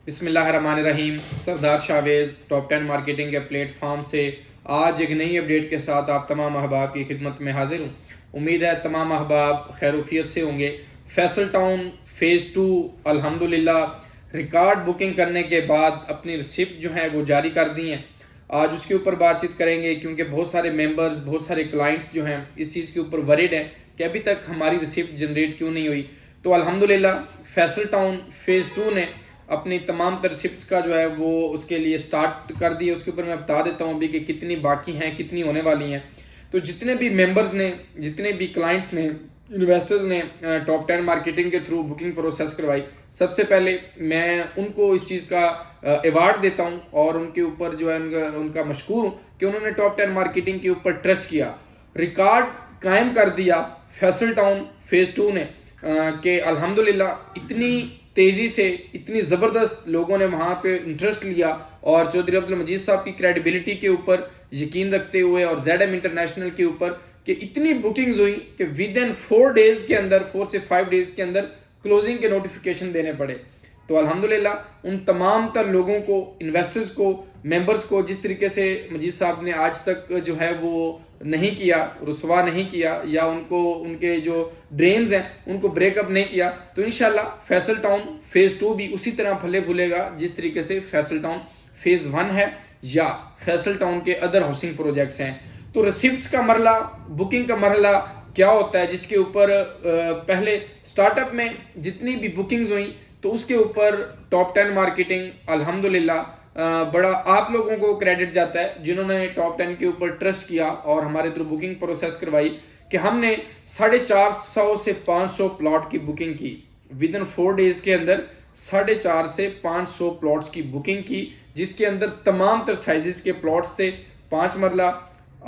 बिस्मिल्लाहिर्रहमानिर्रहीम। सरदार Chavez top 10 marketing के platform से आज एक नई अपडेट के साथ आप तमाम अहबाब की खिदमत में हाजिर हूँ। उम्मीद है तमाम अहबाब खैरुफियत से होंगे। फैसल टाउन फ़ेज़ 2 अल्हम्दुलिल्लाह रिकॉर्ड बुकिंग करने के बाद अपनी रिसिप्ट जो है वो जारी कर दी हैं। आज उसके ऊपर बातचीत करेंगे क्योंकि बहुत सारे मेंबर्स, बहुत सारे क्लाइंट्स जो हैं इस चीज़ के ऊपर वरीड हैं कि अभी तक हमारी रिसिप्ट जनरेट क्यों नहीं हुई। तो अल्हम्दुलिल्लाह फैसल टाउन फ़ेज़ 2 ने अपनी तमाम रिसिप्ट्स का जो है वो उसके लिए स्टार्ट कर दिए। उसके ऊपर मैं बता देता हूँ अभी कि कितनी बाकी हैं, कितनी होने वाली हैं। तो जितने भी मेंबर्स ने, जितने भी क्लाइंट्स ने, इन्वेस्टर्स ने टॉप 10 मार्केटिंग के थ्रू बुकिंग प्रोसेस करवाई, सबसे पहले मैं उनको इस चीज़ का अवार्ड देता हूँ और उनके ऊपर जो है उनका मशकूर हूँ कि उन्होंने टॉप 10 मार्केटिंग के ऊपर ट्रस्ट किया, रिकॉर्ड कायम कर दिया फैसल टाउन फ़ेज़ 2 ने कि अल्हम्दुलिल्लाह इतनी तेज़ी से, इतनी ज़बरदस्त लोगों ने वहाँ पे इंटरेस्ट लिया और चौधरी अब्दुल मजीद साहब की क्रेडिबिलिटी के ऊपर यकीन रखते हुए और ZM इंटरनेशनल के ऊपर कि इतनी बुकिंग्स हुई कि विद इन 4 डेज़ के अंदर, 4 से 5 डेज़ के अंदर क्लोजिंग के नोटिफिकेशन देने पड़े। तो अल्हम्दुलिल्लाह उन तमाम तर लोगों को, इन्वेस्टर्स को, मेंबर्स को, जिस तरीके से मजीद साहब ने आज तक जो है वो नहीं किया, रुसवा नहीं किया या उनको उनके जो ड्रीम्स हैं उनको ब्रेकअप नहीं किया, तो इंशाल्लाह फैसल टाउन फ़ेज़ 2 भी उसी तरह फले फूलेगा जिस तरीके से फैसल टाउन फ़ेज़ 1 है या फैसल टाउन के अदर हाउसिंग प्रोजेक्ट्स हैं। तो रिसिप्ट्स का मरला, बुकिंग का मरला क्या होता है, जिसके ऊपर पहले स्टार्टअप में जितनी भी बुकिंग्स हुई तो उसके ऊपर टॉप 10 मार्केटिंग अल्हम्दुलिल्लाह बड़ा आप लोगों को क्रेडिट जाता है जिन्होंने टॉप 10 के ऊपर ट्रस्ट किया और हमारे थ्रू बुकिंग प्रोसेस करवाई कि हमने 450 से 500 प्लॉट की बुकिंग की विद इन 4 डेज़ के अंदर। 450 से 500 प्लॉट्स की बुकिंग की जिसके अंदर तमाम तर साइजेस के प्लॉट्स थे, 5 मरला,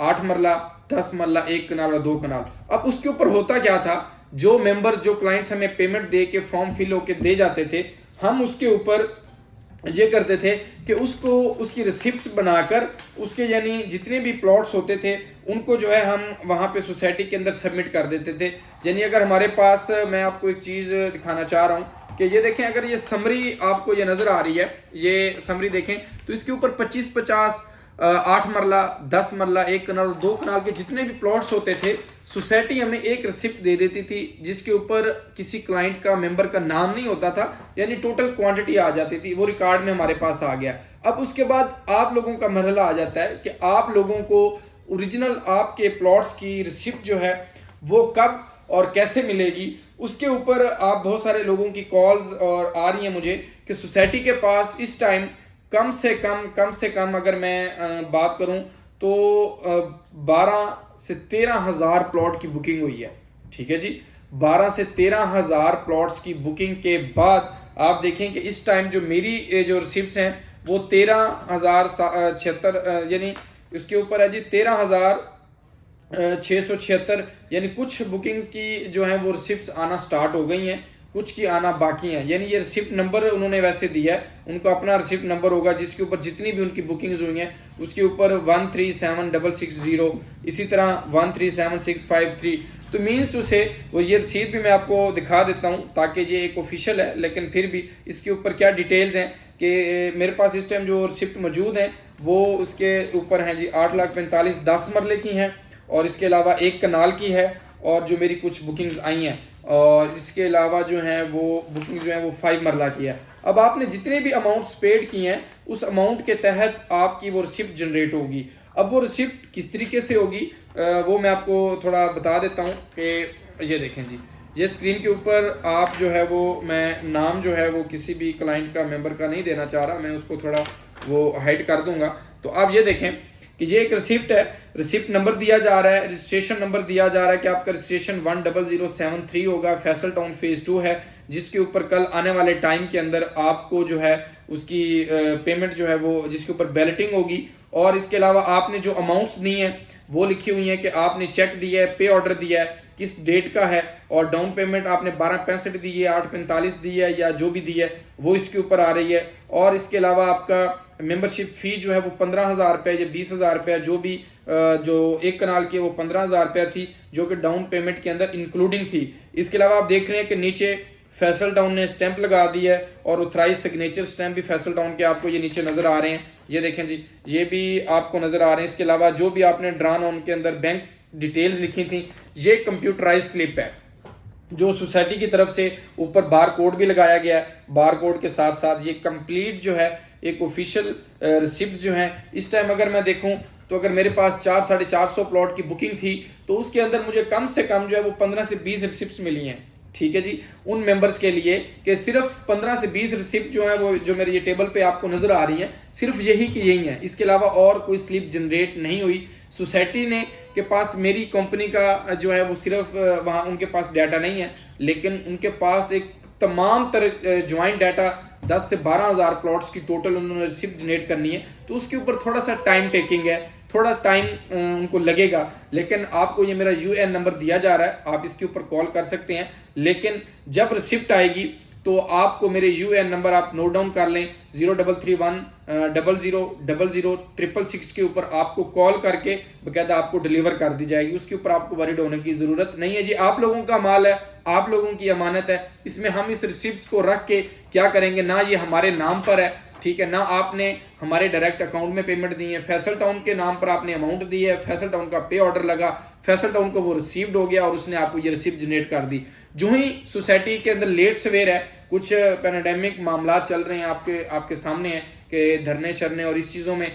8 मरला, 10 मरला, 1 कनाल और 2 कनाल। अब उसके ऊपर होता क्या था, जो मेंबर्स, जो क्लाइंट्स हमें पेमेंट दे के फॉर्म फिल होके दे जाते थे, हम उसके ऊपर ये करते थे कि उसको उसकी रिसिप्ट्स बनाकर उसके यानी जितने भी प्लॉट्स होते थे उनको जो है हम वहाँ पे सोसाइटी के अंदर सबमिट कर देते थे। यानी अगर हमारे पास, मैं आपको एक चीज़ दिखाना चाह रहा हूँ कि ये देखें, अगर ये समरी आपको ये नज़र आ रही है, ये समरी देखें तो इसके ऊपर 25-50, 8 मरला, 10 मरला, 1 कनाल और 2 कनाल के जितने भी प्लॉट्स होते थे सोसाइटी हमें एक रिसिप्ट दे देती थी जिसके ऊपर किसी क्लाइंट का, मेंबर का नाम नहीं होता था, यानी टोटल क्वांटिटी आ जाती थी, वो रिकॉर्ड में हमारे पास आ गया। अब उसके बाद आप लोगों का मरहला आ जाता है कि आप लोगों को ओरिजिनल आपके प्लॉट्स की रिसिप्ट जो है वो कब और कैसे मिलेगी। उसके ऊपर आप बहुत सारे लोगों की कॉल्स और आ रही हैं मुझे कि सोसाइटी के पास इस टाइम कम से कम अगर मैं बात करूं तो 12 से 13 हज़ार प्लॉट की बुकिंग हुई है। ठीक है जी, 12 से 13 हज़ार प्लॉट्स की बुकिंग के बाद आप देखें कि इस टाइम जो मेरी जो रिसिप्ट्स हैं वो 13,076 यानी उसके ऊपर है जी 13,676, यानी कुछ बुकिंग्स की जो है वो रिसिप्ट्स आना स्टार्ट हो गई हैं, कुछ की आना बाकी हैं। यानी ये रिसिप्ट नंबर उन्होंने वैसे दिया है, उनको अपना रिसिप्ट नंबर होगा जिसके ऊपर जितनी भी उनकी बुकिंग्स हुई हैं उसके ऊपर 137660, इसी तरह 137653। तो मीन्स टू से वो ये रसीद भी मैं आपको दिखा देता हूँ ताकि ये एक ऑफिशियल है, लेकिन फिर भी इसके ऊपर क्या डिटेल्स हैं कि मेरे पास इस टाइम जो रिसिप्ट मौजूद हैं वो उसके ऊपर हैं जी 8,45,000 10 मरले की हैं और इसके अलावा 1 कनाल की है और जो मेरी कुछ बुकिंग्स आई हैं, और इसके अलावा जो है वो बुकिंग जो है वो 5 मरला की है। अब आपने जितने भी अमाउंट्स पेड किए हैं उस अमाउंट के तहत आपकी वो रिसिप्ट जनरेट होगी। अब वो रिसिप्ट किस तरीके से होगी वो मैं आपको थोड़ा बता देता हूँ कि ये देखें जी, ये स्क्रीन के ऊपर आप जो है वो, मैं नाम जो है वो किसी भी क्लाइंट का, मेंबर का नहीं देना चाह रहा, मैं उसको थोड़ा वो हाइड कर दूंगा। तो आप ये देखें कि ये एक रिसिप्ट है, रिसिप्ट नंबर दिया जा रहा है, रजिस्ट्रेशन नंबर दिया जा रहा है कि आपका रजिस्ट्रेशन 10073 होगा, फैसल टाउन फ़ेज़ 2 है, जिसके ऊपर कल आने वाले टाइम के अंदर आपको जो है उसकी पेमेंट जो है वो जिसके ऊपर बैलेटिंग होगी। और इसके अलावा आपने जो अमाउंट्स दी हैं वो लिखी हुई हैं कि आपने चेक दिया है, पे ऑर्डर दिया है, किस डेट का है, और डाउन पेमेंट आपने 1265 दी है, 845 दी है या जो भी दी है वो इसके ऊपर आ रही है। और इसके अलावा आपका मेंबरशिप फ़ी जो है वो 15,000 रुपये या 20,000 रुपये, जो भी जो 1 कनाल की वो 15,000 रुपये थी जो कि डाउन पेमेंट के अंदर इंक्लूडिंग थी। इसके अलावा आप देख रहे हैं कि नीचे फैसल टाउन ने स्टैंप लगा दी है और ऑथराइज सिग्नेचर स्टैंप भी फैसल टाउन के आपको ये नीचे नज़र आ रहे हैं, ये देखें जी, ये भी आपको नज़र आ रहे हैं। इसके अलावा जो भी आपने ड्रान ऑन के अंदर बैंक डिटेल्स लिखी थी, ये कंप्यूटराइज स्लिप है जो सोसाइटी की तरफ से ऊपर बार कोड भी लगाया गया है। बार कोड के साथ साथ ये कंप्लीट जो है एक ऑफिशियल रिसिप्ट जो है। इस टाइम अगर मैं देखूं तो अगर मेरे पास 400-450 प्लॉट की बुकिंग थी तो उसके अंदर मुझे कम से कम जो है वो 15 से 20 रिसिप्ट्स मिली हैं, ठीक है जी, उन मेंबर्स के लिए कि सिर्फ 15 से 20 रिसिप्ट जो है वो जो मेरे ये टेबल पे आपको नजर आ रही है सिर्फ यही की यही है। इसके अलावा और कोई स्लिप जनरेट नहीं हुई। सोसाइटी ने के पास मेरी कंपनी का जो है वो सिर्फ वहाँ उनके पास डाटा नहीं है, लेकिन उनके पास एक तमाम तरह ज्वाइंट डाटा 10 से 12,000 प्लॉट्स की टोटल उन्होंने रिसिप्ट जनरेट करनी है। तो उसके ऊपर थोड़ा सा टाइम टेकिंग है, थोड़ा टाइम उनको लगेगा, लेकिन आपको ये मेरा यूएन नंबर दिया जा रहा है, आप इसके ऊपर कॉल कर सकते हैं। लेकिन जब रिसिप्ट आएगी तो आपको मेरे यूएन नंबर आप नोट डाउन कर लें, 033100000666 के ऊपर आपको कॉल करके बकायदा आपको डिलीवर कर दी जाएगी। उसके ऊपर आपको वरीड होने की ज़रूरत नहीं है जी। आप लोगों का माल है, आप लोगों की अमानत है, इसमें हम इस रिसिप्ट को रख के क्या करेंगे, ना ये हमारे नाम पर है, ठीक है, ना आपने हमारे डायरेक्ट अकाउंट में पेमेंट दी है, फैसल टाउन के नाम पर आपने अमाउंट दी है, फैसल टाउन का पे ऑर्डर लगा, फैसल टाउन को वो रिसीव्ड हो गया और उसने आपको ये रिसिप्ट जनरेट कर दी। जो ही सोसाइटी के अंदर लेट सवेर है, कुछ पैंडेमिक मामला चल रहे हैं आपके सामने है कि धरने शरने और इस चीज़ों में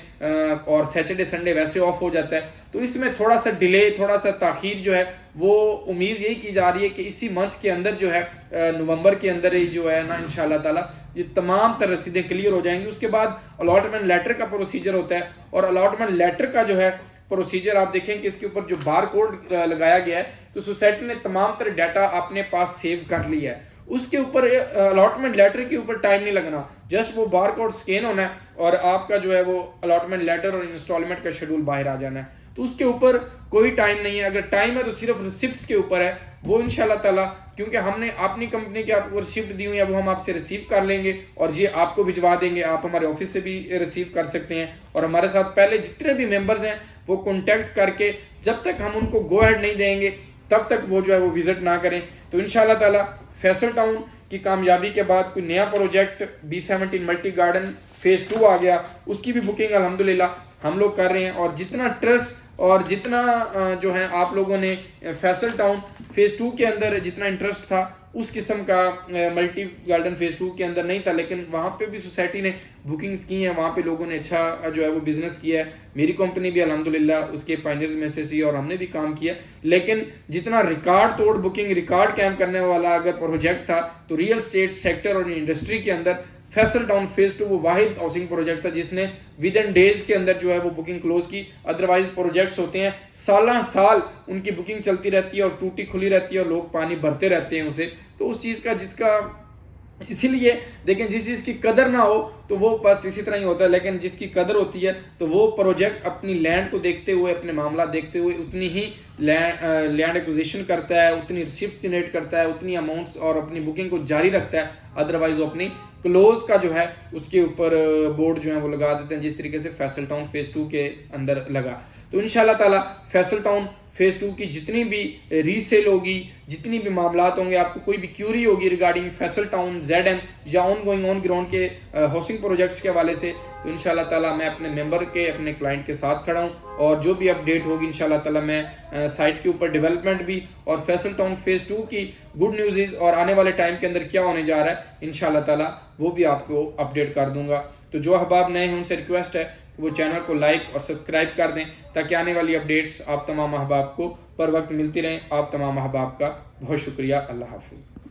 और सैटरडे संडे वैसे ऑफ हो जाता है, तो इसमें थोड़ा सा डिले, थोड़ा सा ताखीर जो है वो उम्मीद यही की जा रही है कि इसी मंथ के अंदर जो है नवंबर के अंदर ही जो है ना इंशाल्लाह ताला ये तमाम तर रसीदें क्लियर हो जाएंगी। उसके बाद अलॉटमेंट लेटर का प्रोसीजर होता है और अलॉटमेंट लेटर का जो है प्रोसीजर आप देखें कि इसके ऊपर जो बार कोड लगाया गया है, तो सोसाइटी ने तमाम तरह डाटा अपने पास सेव कर लिया है। उसके ऊपर अलॉटमेंट लेटर के ऊपर टाइम नहीं लगना, जस्ट वो बार कोड स्कैन होना है और आपका जो है वो अलॉटमेंट लेटर और इंस्टॉलमेंट का शेड्यूल बाहर आ जाना है। तो उसके ऊपर कोई टाइम नहीं है, अगर टाइम है तो सिर्फ रिसिप्ट्स के ऊपर है, वो इंशाल्लाह ताला क्योंकि हमने अपनी कंपनी के आपको रिसिप्ट दी हुई है वो हम आपसे रिसीव कर लेंगे और ये आपको भिजवा देंगे। आप हमारे ऑफिस से भी रिसीव कर सकते हैं और हमारे साथ पहले जितने भी मेंबर्स हैं वो कॉन्टैक्ट करके जब तक हम उनको गो हेड नहीं देंगे तब तक वो जो है वो विजिट ना करें। तो इंशाल्लाह ताला फैसल टाउन की कामयाबी के बाद कोई नया project B17 multi garden phase 2 आ गया, उसकी भी बुकिंग अल्हम्दुलिल्लाह हम लोग कर रहे हैं। और जितना ट्रस्ट और जितना जो है आप लोगों ने फैसल टाउन फेज 2 के अंदर जितना इंटरेस्ट था उस किस्म का मल्टी गार्डन फेज 2 के अंदर नहीं था, लेकिन वहाँ पे भी सोसाइटी ने बुकिंग्स की हैं, वहाँ पे लोगों ने अच्छा जो है वो बिजनेस किया है। मेरी कंपनी भी अल्हम्दुलिल्लाह उसके पायनियर्स में से थी और हमने भी काम किया। लेकिन जितना रिकॉर्ड तोड़ बुकिंग, रिकॉर्ड कैम करने वाला अगर प्रोजेक्ट था तो रियल स्टेट सेक्टर और इंडस्ट्री के अंदर फैसल टाउन फेज 2 वो वाहिद हाउसिंग प्रोजेक्ट था जिसने विद इन डेज के अंदर जो है वो बुकिंग क्लोज की। अदरवाइज प्रोजेक्ट्स होते हैं साल उनकी बुकिंग चलती रहती है और टूटी खुली रहती है और लोग पानी भरते रहते हैं उसे। तो उस चीज़ का जिसका इसीलिए देखें, जिस चीज़ की कदर ना हो तो वो बस इसी तरह ही होता है, लेकिन जिसकी कदर होती है तो वो प्रोजेक्ट अपनी लैंड को देखते हुए, अपने मामला देखते हुए उतनी ही लैंड एक्विजिशन करता है, उतनी रिसिप्ट जनरेट करता है, उतनी अमाउंट्स और अपनी बुकिंग को जारी रखता है। अदरवाइज वो अपनी क्लोज का जो है उसके ऊपर बोर्ड जो है वो लगा देते हैं, जिस तरीके से फैसल टाउन फेज 2 के अंदर लगा। तो इंशाल्लाह ताला फैसल टाउन फेज 2 की जितनी भी रीसेल होगी, जितनी भी मामलात होंगे, आपको कोई भी क्यूरी होगी रिगार्डिंग फैसल टाउन ZM या ऑन गोइंग ऑन ग्राउंड के हाउसिंग प्रोजेक्ट्स के हवाले से, तो इंशाल्लाह ताला मैं अपने मेंबर के, अपने क्लाइंट के साथ खड़ा हूँ और जो भी अपडेट होगी इंशाल्लाह ताला मैं साइट के ऊपर डेवलपमेंट भी और फैसल टाउन फेज 2 की गुड न्यूज़ और आने वाले टाइम के अंदर क्या होने जा रहा है इंशाल्लाह ताला वो भी आपको अपडेट कर दूंगा। तो जो अहबाब नए हैं उनसे रिक्वेस्ट है कि वो चैनल को लाइक और सब्सक्राइब कर दें ताकि आने वाली अपडेट्स आप तमाम अहबाब को पर वक्त मिलती रहें। आप तमाम अहबाब का बहुत शुक्रिया। अल्लाह हाफिज़।